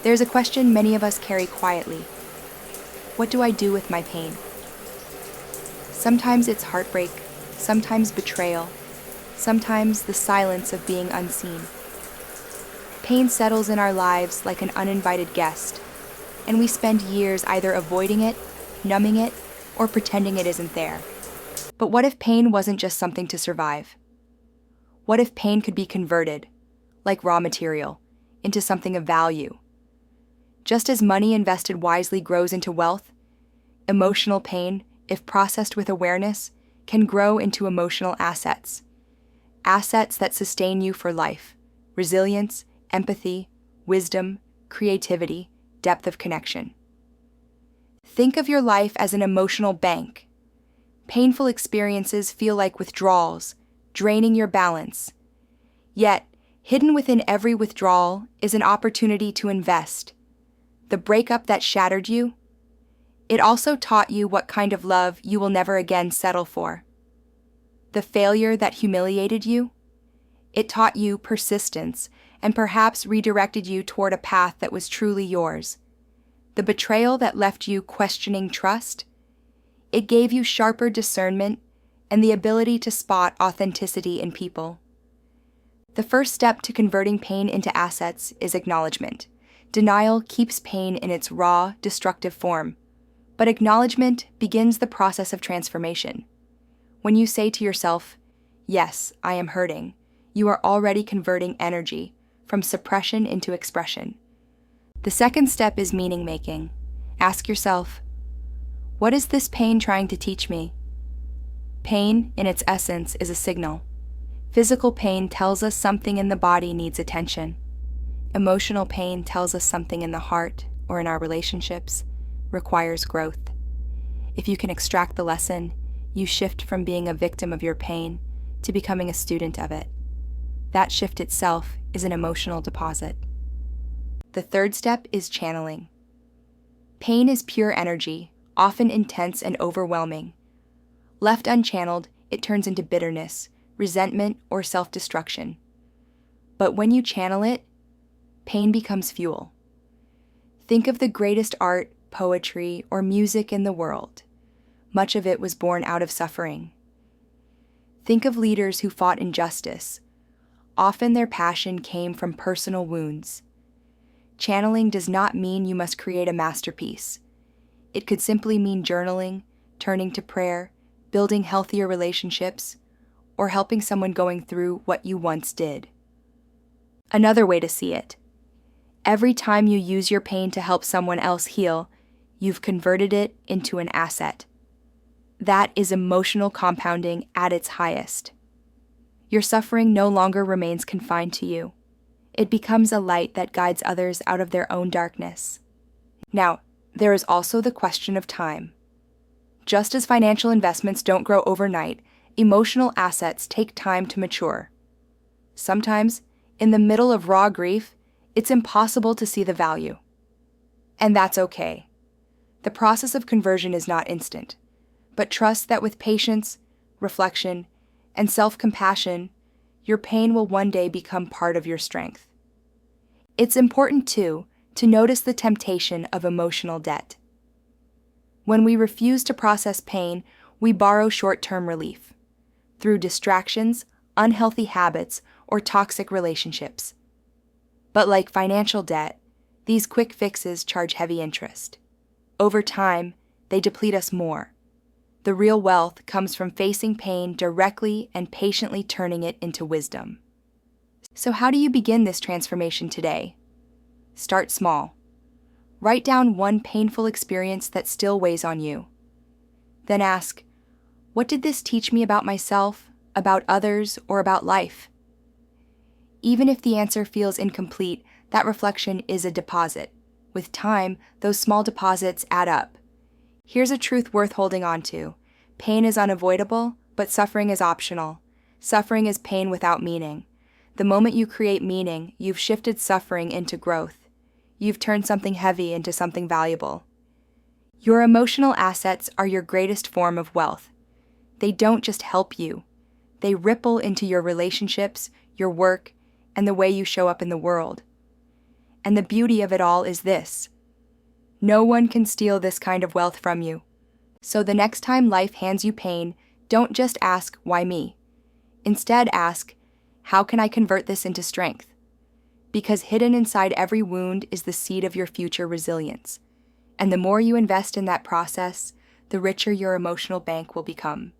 There's a question many of us carry quietly. What do I do with my pain? Sometimes it's heartbreak, sometimes betrayal, sometimes the silence of being unseen. Pain settles in our lives like an uninvited guest, and we spend years either avoiding it, numbing it, or pretending it isn't there. But what if pain wasn't just something to survive? What if pain could be converted, like raw material, into something of value? Just as money invested wisely grows into wealth, emotional pain, if processed with awareness, can grow into emotional assets. Assets that sustain you for life: resilience, empathy, wisdom, creativity, depth of connection. Think of your life as an emotional bank. Painful experiences feel like withdrawals, draining your balance. Yet, hidden within every withdrawal is an opportunity to invest. The breakup that shattered you, it also taught you what kind of love you will never again settle for. The failure that humiliated you, it taught you persistence and perhaps redirected you toward a path that was truly yours. The betrayal that left you questioning trust, it gave you sharper discernment and the ability to spot authenticity in people. The first step to converting pain into assets is acknowledgement. Denial keeps pain in its raw, destructive form, but acknowledgement begins the process of transformation. When you say to yourself, "Yes, I am hurting," you are already converting energy from suppression into expression. The second step is meaning-making. Ask yourself, what is this pain trying to teach me? Pain, in its essence, is a signal. Physical pain tells us something in the body needs attention. Emotional pain tells us something in the heart, or in our relationships, requires growth. If you can extract the lesson, you shift from being a victim of your pain to becoming a student of it. That shift itself is an emotional deposit. The third step is channeling. Pain is pure energy, often intense and overwhelming. Left unchanneled, it turns into bitterness, resentment, or self-destruction. But when you channel it, pain becomes fuel. Think of the greatest art, poetry, or music in the world. Much of it was born out of suffering. Think of leaders who fought injustice. Often their passion came from personal wounds. Channeling does not mean you must create a masterpiece. It could simply mean journaling, turning to prayer, building healthier relationships, or helping someone going through what you once did. Another way to see it: every time you use your pain to help someone else heal, you've converted it into an asset. That is emotional compounding at its highest. Your suffering no longer remains confined to you. It becomes a light that guides others out of their own darkness. Now, there is also the question of time. Just as financial investments don't grow overnight, emotional assets take time to mature. Sometimes, in the middle of raw grief, it's impossible to see the value. And that's okay. The process of conversion is not instant, but trust that with patience, reflection, and self-compassion, your pain will one day become part of your strength. It's important, too, to notice the temptation of emotional debt. When we refuse to process pain, we borrow short-term relief through distractions, unhealthy habits, or toxic relationships. But like financial debt, these quick fixes charge heavy interest. Over time, they deplete us more. The real wealth comes from facing pain directly and patiently turning it into wisdom. So how do you begin this transformation today? Start small. Write down one painful experience that still weighs on you. Then ask, what did this teach me about myself, about others, or about life? Even if the answer feels incomplete, that reflection is a deposit. With time, those small deposits add up. Here's a truth worth holding on to. Pain is unavoidable, but suffering is optional. Suffering is pain without meaning. The moment you create meaning, you've shifted suffering into growth. You've turned something heavy into something valuable. Your emotional assets are your greatest form of wealth. They don't just help you. They ripple into your relationships, your work, and the way you show up in the world. And the beauty of it all is this: no one can steal this kind of wealth from you. So the next time life hands you pain, don't just ask, why me? Instead ask, how can I convert this into strength? Because hidden inside every wound is the seed of your future resilience. And the more you invest in that process, the richer your emotional bank will become.